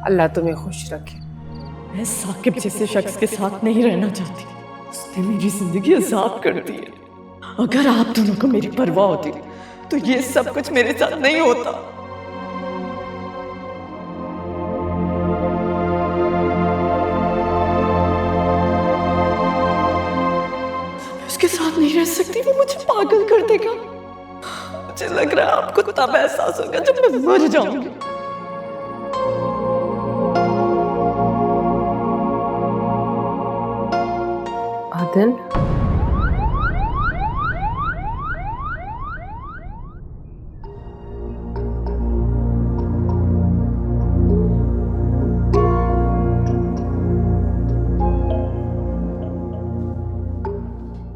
अल्लाह तुम्हें खुश रखे। मैं साकिब जैसे शख्स के साथ नहीं रहना चाहती। उसने मेरी जिंदगी अजाब कर दी है। अगर आप दोनों को मेरी परवाह होती तो ये सब कुछ मेरे साथ नहीं होता। उसके साथ नहीं रह सकती, वो मुझे पागल कर देगा। मुझे लग रहा है आपको तब एहसास होगा जब मैं मर जाऊंगी। आदन,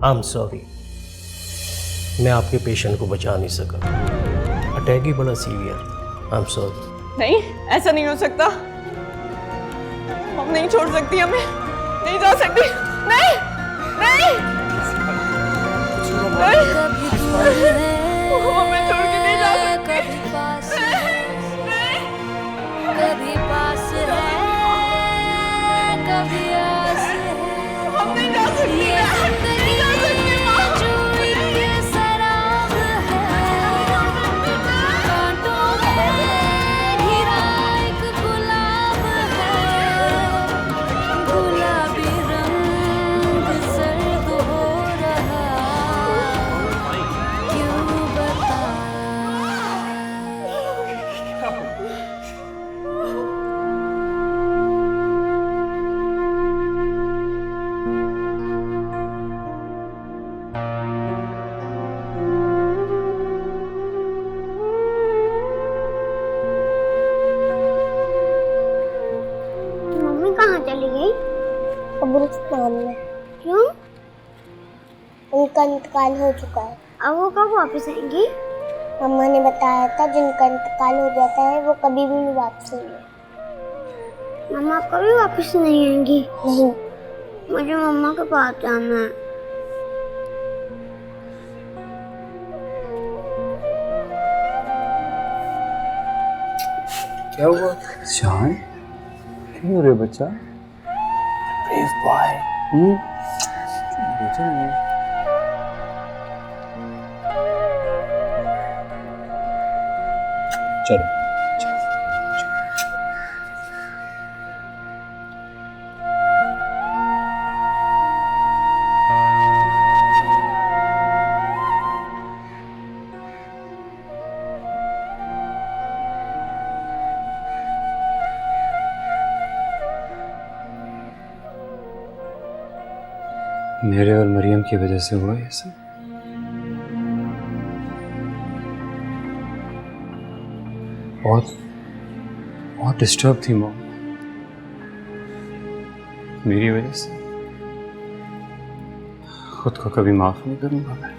आई एम सॉरी, मैं आपके पेशेंट को बचा नहीं सका। अटैक ही बड़ा सीवियर। I am sorry. नहीं, ऐसा नहीं हो सकता। हम नहीं छोड़ सकती, हमें नहीं जा सकती। नहीं नहीं हमें छोड़ के नहीं जा सकती। कभी पास है, कभी आस है, हम नहीं जा सकती। नहीं जा सकती माँ। जो एक शराब है, कांटों में घिरा एक गुलाब है, गुलाबी रंग सर्द हो रहा, क्यों बता। मम्मी कहाँ चली गई? कब्रिस्तान में। क्यों? उनका इंतकाल हो चुका है। अब वो कब वापस आएंगी? मम्मा ने बताया था जिनका इंतकाल हो जाता है वो कभी भी नहीं वापस आएंगे। मम्मा कभी वापस नहीं आएंगी? नहीं। मुझे मम्मा के पास जाना है। क्या हुआ? शान क्यों हो रहे बच्चा? Brave boy. बेटा नहीं। चलो मेरे और मरियम की वजह से हुआ ये सब। बहुत डिस्टर्ब थी मॉम मेरी वजह से। खुद को कभी माफ नहीं करूंगा मैं।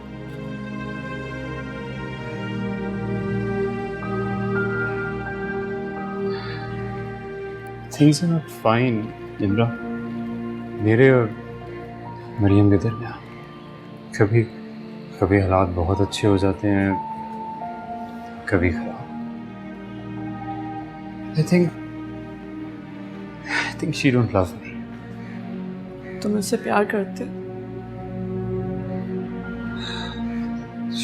थिंग्स आर नॉट फाइन इमरा। मेरे और मरियम के दरमियान कभी कभी हालात बहुत अच्छे हो जाते हैं, कभी खराब। I think she don't love me. तुम उससे प्यार करते हो?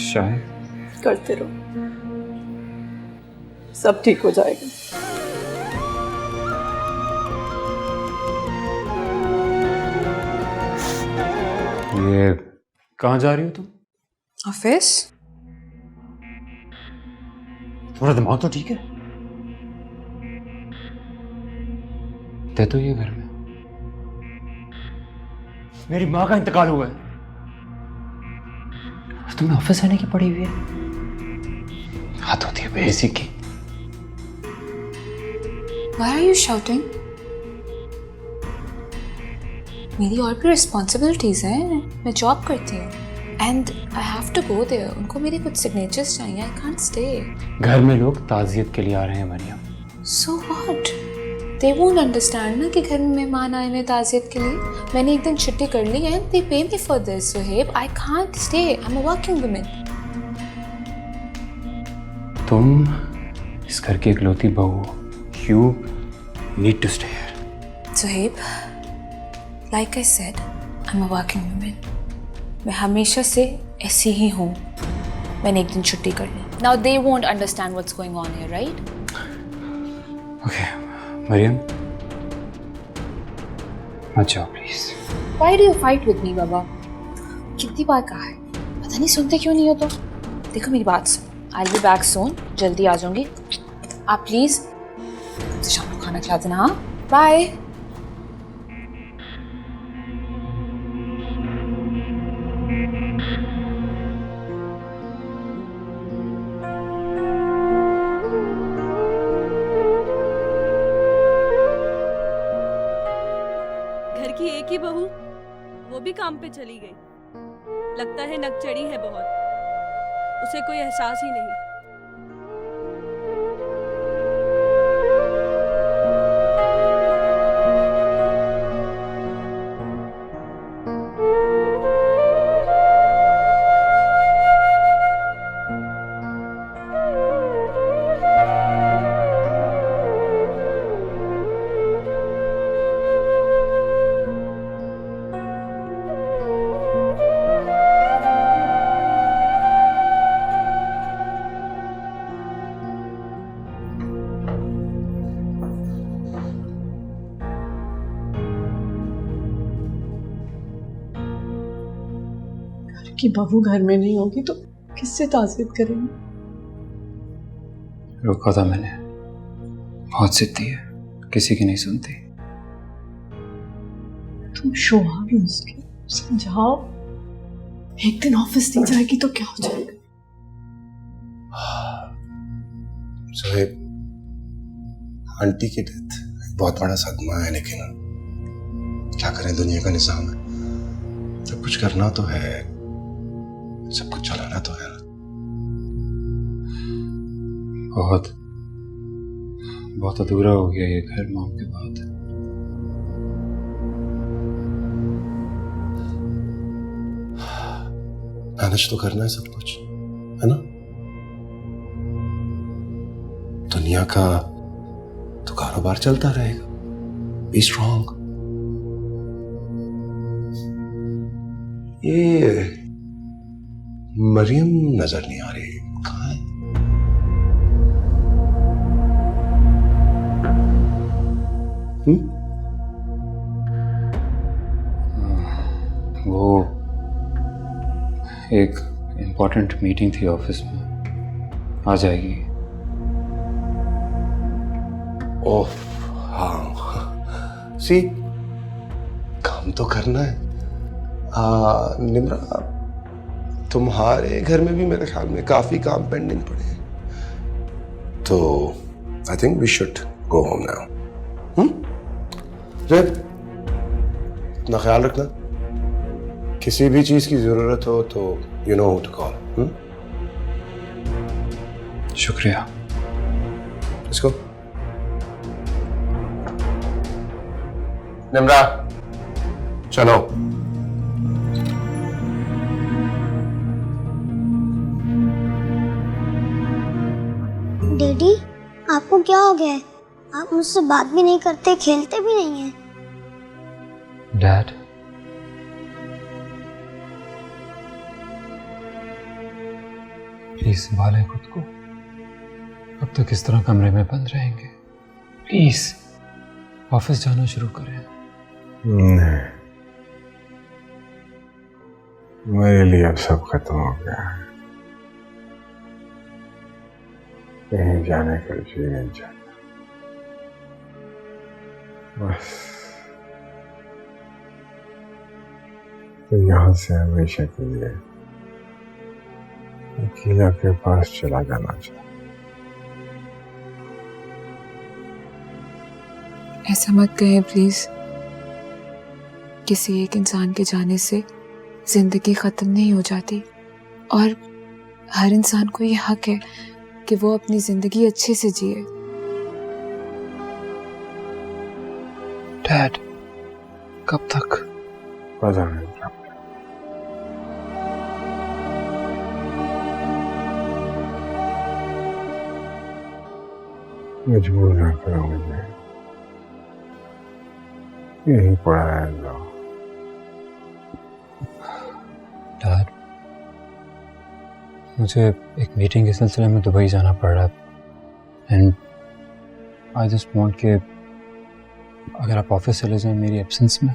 शायद। करते रहो, सब ठीक हो जाएगा। ये कहाँ जा रही हो तुम? ऑफिस। तुम्हारा दिमाग तो ठीक है? थे तो ये घर में मेरी माँ का इंतकाल हुआ है और तुम्हें ऑफिस आने की पड़ी हुई है। हाथ होती है बेइज्जती की। Why are you shouting? मेरी और भी रिस्पॉन्सिबिलिटीज हैं। मैं जॉब करती हूँ and I have to go there. उनको मेरे कुछ सिग्नेचर्स चाहिए। I can't stay. घर में लोग ताजियत के लिए आ रहे हैं Maryam. So what? They won't understand ना कि घर में मेहमान आए हैं ताजियत के लिए। मैंने एक दिन छुट्टी कर ली एंड दे पे me for this. Suhaib, I can't stay. I am a working woman. तुम इस घर की इकलौती बहू हो। need to stay here. Suhaib, like I said, I'm a working woman. मैं हमेशा से ऐसी ही हूँ. मैंने एक दिन छुट्टी कर ली. Now they won't understand what's going on here, right? Okay, Maryam, मत जाओ please. Why do you fight with me, बाबा? कितनी बार कहा है? पता नहीं सुनते क्यों नहीं हो तो? देखो मेरी बात सुनो. I'll be back soon. जल्दी आ जाऊंगी. आप प्लीज मुझे शाम को खाना खिला देना. हाँ? Bye. घर की एक ही बहू, वो भी काम पे चली गई. लगता है नक चढ़ी है बहुत. उसे कोई एहसास ही नहीं. कि बहू घर में नहीं होगी तो किससे ताज़ियत करेंगे? रोका था मैंने. बहुत जिद्दी है, किसी की नहीं सुनती. तुम शोहर हो उसके, समझाओ. एक दिन ऑफिस नहीं जाएगी तो क्या हो जाएगा? सुहेब, आंटी की डेथ बहुत बड़ा सदमा है, लेकिन क्या करें, दुनिया का निजाम है. सब कुछ करना तो है, सब कुछ चलाना तो है. बहुत बहुत अधूरा हो गया ये घर मॉम के बाद. मैनेज तो करना है सब कुछ, है ना. दुनिया का तो कारोबार चलता रहेगा. Be strong. ये मरियम नजर नहीं आ रही, कहाँ है? वो एक इम्पोर्टेंट मीटिंग थी ऑफिस में, आ जाएगी. ओह हाँ, सी काम तो करना है. निम्रा, तुम्हारे घर में भी मेरे ख्याल में काफी काम पेंडिंग पड़े हैं, तो I think we should go home now. अपना ख्याल रखना. किसी भी चीज की जरूरत हो तो you know who to call. शुक्रिया. इसको निम्रा, चलो. डैडी, आपको क्या हो गया है? आप मुझसे बात भी नहीं करते, खेलते भी नहीं हैं. डैड, प्लीज संभालें खुद को. अब तक इस तरह कमरे में बंद रहेंगे? प्लीज ऑफिस जाना शुरू करें. नहीं, मेरे लिए अब सब खत्म हो गया है. कहीं जाने का जी नहीं चाहता. बस तो यहाँ से हमेशा के लिए अकेला के पास चला जाना चाहता. ऐसा मत कहें प्लीज. किसी एक इंसान के जाने से जिंदगी खत्म नहीं हो जाती, और हर इंसान को ये हक है कि वो अपनी जिंदगी अच्छे से जिए. डैड, कब तक? पता नहीं. मजबूर ना करो मुझे. यही पड़ा रहेगा। डैड, मुझे एक मीटिंग के सिलसिले में दुबई जाना पड़ रहा है एंड आई जस्ट वांट कि अगर आप ऑफिस चले जाएं मेरी एब्सेंस में,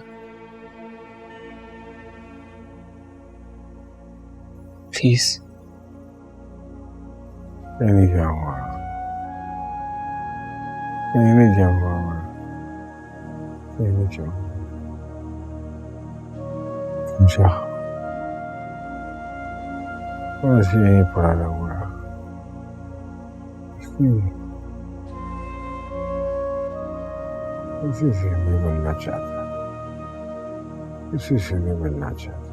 प्लीज। कहीं नहीं जाऊंगा, कहीं नहीं जाऊंगा मैं, कहीं नहीं जाऊंगा। जा, बस यहीं पड़ा रहूंगा। किसी से नहीं मिलना चाहता, किसी से नहीं मिलना चाहता।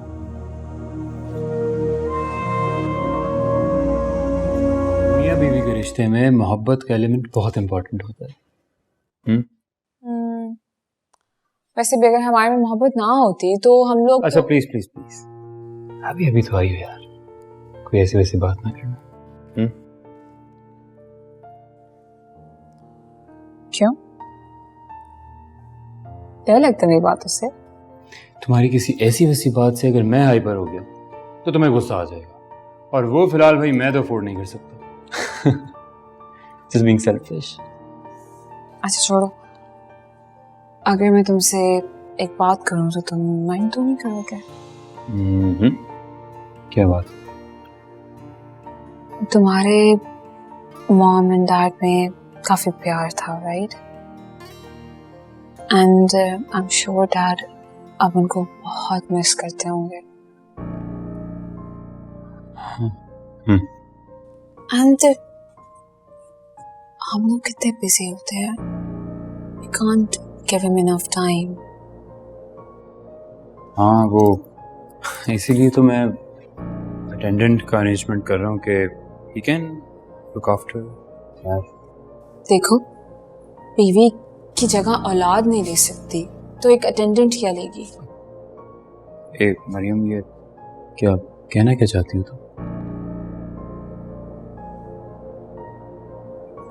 मियां बीवी के रिश्ते में मोहब्बत का एलिमेंट बहुत इंपॉर्टेंट होता है। वैसे भी अगर हमारे में मोहब्बत ना होती तो हम लोग अच्छा प्लीज प्लीज प्लीज, अभी अभी तो आई हो यार, कोई ऐसी वैसी बात ना करना। क्यों? डर लगता मेरी बातों से? तुम्हारी किसी ऐसी वैसी बात से अगर मैं हाइपर हो गया तो तुम्हें गुस्सा आ जाएगा, और वो फिलहाल भाई मैं तो अफोर्ड नहीं कर सकता। Just being selfish. अच्छा छोड़ो, अगर मैं तुमसे एक बात करूं तो तुम माइंड तो नहीं करोगे? क्या बात? तुम्हारे मॉम एंड डैड में काफी प्यार था, right? And I am sure dad अब उनको बहुत मिस करते होंगे। एंड हम लोग कितने बिजी होते हैं, we can't give him enough time. हाँ वो इसीलिए तो मैं अटेंडेंट का अरेंजमेंट कर रहा हूँ कि he can look after यार। देखो, बीवी की जगह औलाद नहीं ले सकती तो एक अटेंडेंट क्या लेगी? ए मरियम, ये क्या कहना क्या चाहती हो तुम?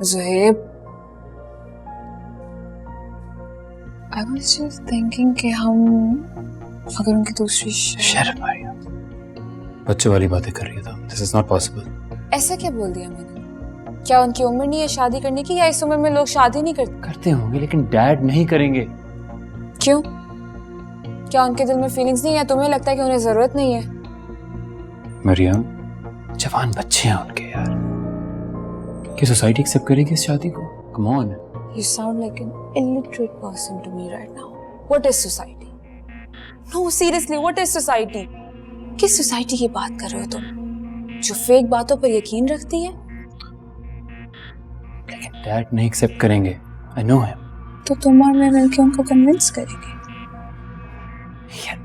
Zuhaib, I was just thinking कि हम अगर उनकी दूसरी शर्म मरियम, बच्चों वाली बातें कर रही हो तुम। This is not possible. ऐसा क्या बोल दिया मैंने? क्या उनकी उम्र नहीं है शादी करने की, या इस उम्र में लोग शादी नहीं करते? करते होंगे लेकिन डैड नहीं करेंगे। क्यों? क्या उनके दिल में फीलिंग्स नहीं है? तुम्हें लगता है कि उन्हें जरूरत नहीं है? मरियम, जवान बच्चे हैं उनके यार, क्या सोसाइटी एक्सेप्ट करेगी इस शादी को? Come on. You sound like an illiterate person to me right now. What is society? No, seriously, what is society? किस सोसाइटी की बात कर रहे हो तुम? जो फेक बातों पर यकीन रखती है? लेकिन डैड नहीं एक्सेप्ट करेंगे। I know him. तो तुम और मैं मिलकर उनको कन्विंस करेंगे। यार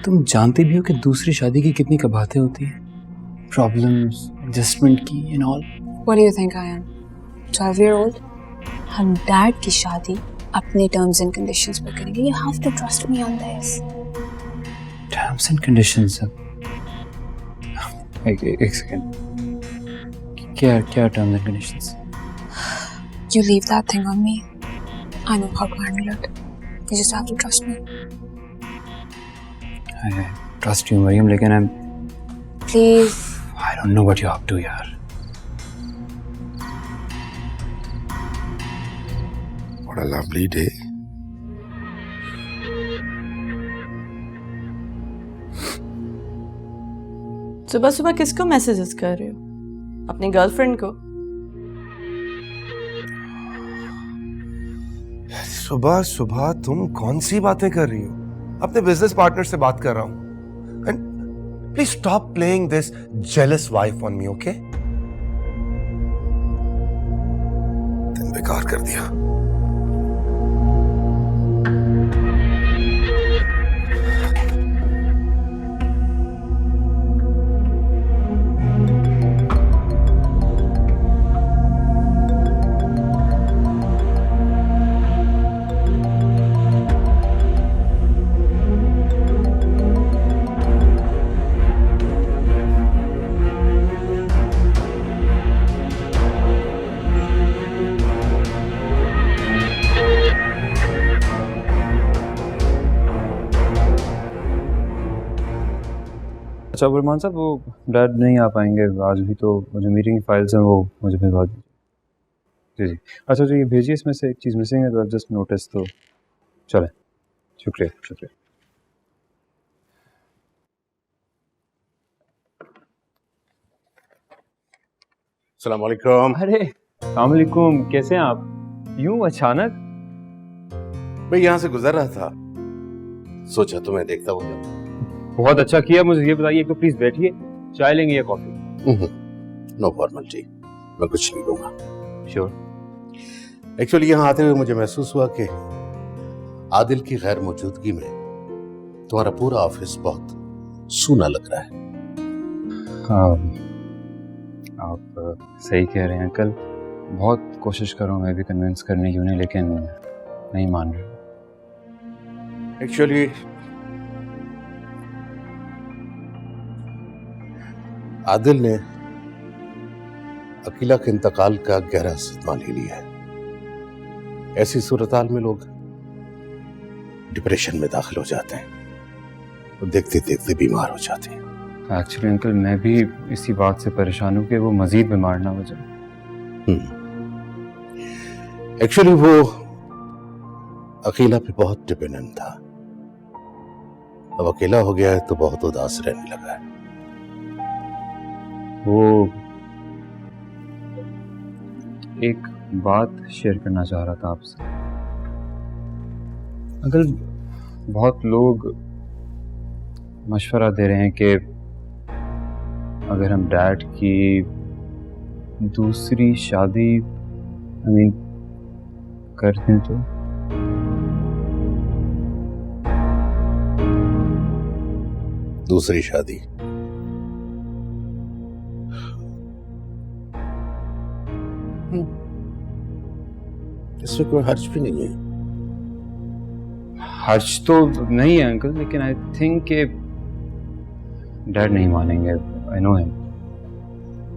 तुम जानते भी हो कि दूसरी शादी की कितनी कबातें होती हैं, प्रॉब्लम्स, एडजस्टमेंट की and all. What do you think I am? 12-year-old? हम डैड की शादी अपने टर्म्स एंड कंडीशंस पर करेंगे। You have to trust me on this. Terms and conditions? एक सेकंड, क्या क्या terms and conditions? You leave that thing on me. I know how to handle it. You just have to trust me. I trust you Maryam, लेकिन Please. I don't know what you're up to यार। What a lovely day. सुबह सुबह किसको messages कर रहे हो? अपनी girlfriend को? सुबह सुबह तुम कौन सी बातें कर रही हो? अपने बिजनेस पार्टनर से बात कर रहा हूं। And please stop playing this jealous wife on me, okay? दिन बेकार कर दिया। अच्छा बुरमान साहब, वो डैड नहीं आ पाएंगे आज भी, तो मुझे मीटिंग की फाइल्स हैं वो मुझे भिजवा दीजिए। जी जी, अच्छा जी, ये भेजिए, इसमें से एक चीज़ मिसिंग है तो जस्ट नोटिस, तो चलें, शुक्रिया शुक्रिया। अस्सलाम वालेकुम। अरे अस्सलाम वालेकुम, कैसे हैं आप? यूं अचानक? मैं यहाँ से गुजर रहा था, सोचा तुम्हें देखता हूँ। बहुत अच्छा किया। मुझे ये बताइए, एक तो प्लीज बैठिए, चाय लेंगे या कॉफी? नो फॉर्मलिटी, मैं कुछ नहीं लूंगा। श्योर। एक्चुअली यहाँ आते हुए मुझे महसूस हुआ कि आदिल की गैर मौजूदगी में तुम्हारा पूरा ऑफिस बहुत सूना लग रहा है। हाँ, आप सही कह रहे हैं अंकल। बहुत कोशिश कर रहा हूँ मैं भी कन्विंस करने की उन्हें, लेकिन नहीं मान रहे। एक्चुअली आदिल ने अकीला के इंतकाल का गहरा सदमा ले लिया है। ऐसी सूरताल में लोग डिप्रेशन में दाखिल हो जाते हैं और देखते देखते बीमार हो जाते हैं। एक्चुअली अंकल, मैं भी इसी बात से परेशान हूँ कि वो मजीद बीमार ना हो जाए। एक्चुअली वो अकीला पे बहुत डिपेंडेंट था, अब अकेला हो गया है तो बहुत उदास रहने लगा है। वो एक बात शेयर करना चाह रहा था आपसे अंकल। बहुत लोग मशवरा दे रहे हैं कि अगर हम डैड की दूसरी शादी कर दें तो। दूसरी शादी? इसमें कोई हर्ज भी नहीं है। हर्ज तो नहीं है अंकल, लेकिन आई थिंक कि डैड नहीं मानेंगे। I know him.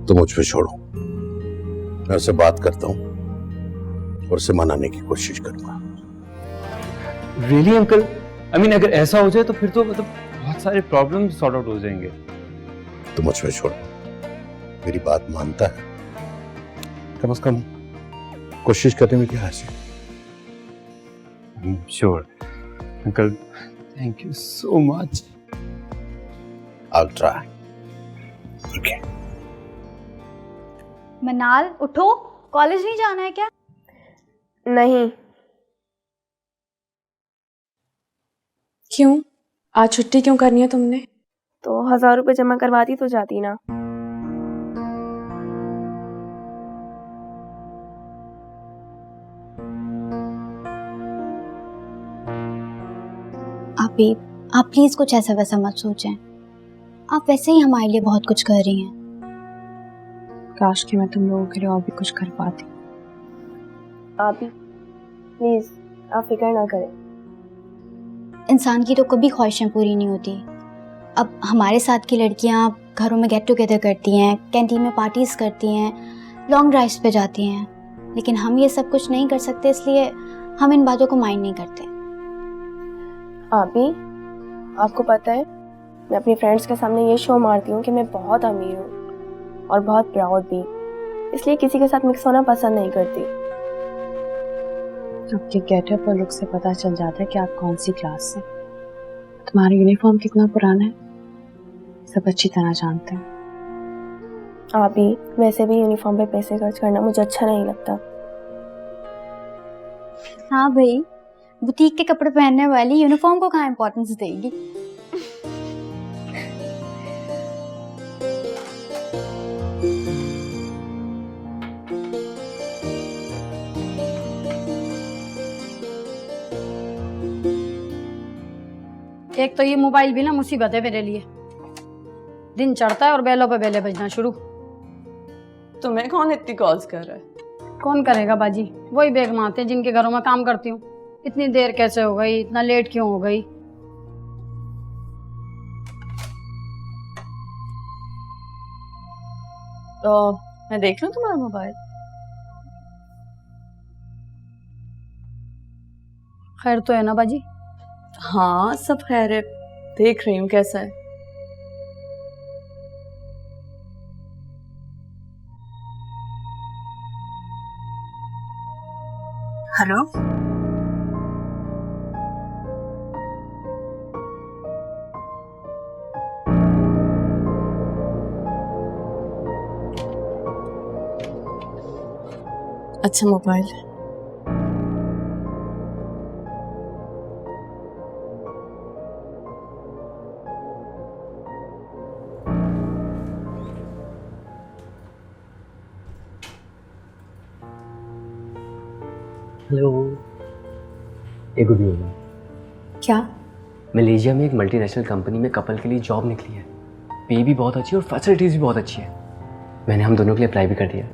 तो मुझ पे छोड़ो, मैं उससे बात करता हूँ और उसे मनाने की कोशिश करूंगा। Really uncle? आई मीन, अगर ऐसा हो जाए तो फिर तो मतलब बहुत सारे प्रॉब्लम सॉर्ट आउट हो जाएंगे। तो मुझ पे छोड़ो, मेरी बात मानता है, कम से कम कोशिश करने में क्या हर्ज है। Sure uncle, thank you so much. I'll try. Okay. मनाल उठो, कॉलेज नहीं जाना है क्या? नहीं। क्यों? आज छुट्टी क्यों करनी है तुमने? तो 1000 रुपए जमा करवाती तो जाती ना। आप प्लीज कुछ ऐसा वैसा मत सोचें। आप वैसे ही हमारे लिए बहुत कुछ कर रही हैं। काश कि मैं तुम लोगों के लिए और भी कुछ कर पाती। आप ही प्लीज, आप फिक्र ना करें। इंसान की तो कभी ख्वाहिशें पूरी नहीं होती। अब हमारे साथ की लड़कियां घरों में गेट टुगेदर करती हैं, कैंटीन में पार्टीज करती हैं, लॉन्ग ड्राइव्स पे जाती हैं, लेकिन हम ये सब कुछ नहीं कर सकते, इसलिए हम इन बातों को माइंड नहीं करते। आप ही, आपको पता है, मैं अपनी फ्रेंड्स के सामने ये शो मारती हूँ कि मैं बहुत अमीर हूँ और बहुत प्राउड भी, इसलिए किसी के साथ मिक्स होना पसंद नहीं करती। आपके गेटअप और लुक से पता चल जाता है कि आप कौन सी क्लास से। तुम्हारा यूनिफॉर्म कितना पुराना है सब अच्छी तरह जानते हैं। आप ही, वैसे भी यूनिफॉर्म पे पैसे खर्च करना मुझे अच्छा नहीं लगता। हाँ भाई, बुटीक के कपड़े पहनने वाली यूनिफॉर्म को कहाँ इम्पोर्टेंस देगी। एक तो ये मोबाइल भी ना मुसीबत है मेरे लिए। दिन चढ़ता है और बेलों पे बेले बजना शुरू। तुम्हें कौन इतनी कॉल्स कर रहा है? कौन करेगा बाजी, वही बेगम आते हैं जिनके घरों में काम करती हूँ। इतनी देर कैसे हो गई, इतना लेट क्यों हो गई? तो मैं देख लूं तुम्हारा मोबाइल? खैर तो है ना बाजी? हाँ सब खैर है, देख रही हूँ कैसा है। हेलो, अच्छा मोबाइल। हेलो, ये गुड न्यूज़ है। क्या? मलेशिया में एक मल्टीनेशनल कंपनी में कपल के लिए जॉब निकली है। पे भी बहुत अच्छी है और फैसिलिटीज़ भी बहुत अच्छी है। मैंने हम दोनों के लिए अप्लाई भी कर दिया।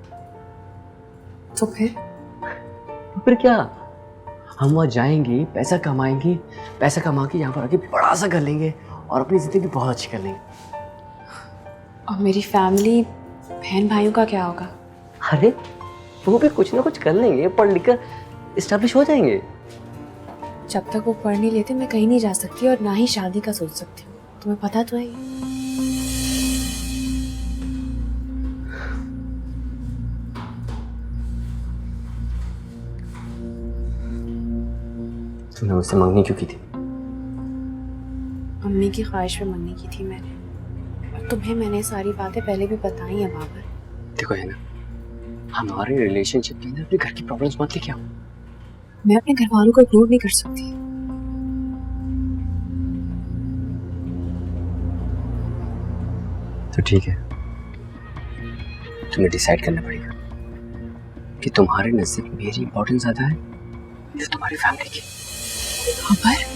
तो फिर क्या, हम वहाँ जाएंगे, पैसा कमाएंगे, पैसा कमा के यहाँ पर आके बड़ा सा कर लेंगे और अपनी ज़िंदगी बहुत अच्छी कर लेंगे। और मेरी फैमिली, बहन भाइयों का क्या होगा? अरे वो भी कुछ ना कुछ कर लेंगे, पढ़ लिख कर इस्टेब्लिश हो जाएंगे। जब तक वो पढ़ नहीं लेते मैं कहीं नहीं जा सकती और ना ही शादी का सोच सकती हूँ, तुम्हें पता तो है ही। तूने मुझसे मांगनी क्यों की थी? अम्मी की ख्वाहिश पे मांगनी की थी मैंने, और तुम्हें मैंने सारी बातें पहले भी बताई हैं बाबर। देखो है ना, हमारे रिलेशनशिप के अंदर अपने घर की प्रॉब्लम्स मत लेके आओ। मैं अपने घर वालों को इग्नोर नहीं कर सकती। तो ठीक है, तुम्हें डिसाइड करना पड़ेगा कि तुम्हारे नजदीक मेरी इंपॉर्टेंस ज्यादा है या तुम्हारी फैमिली की। बाबर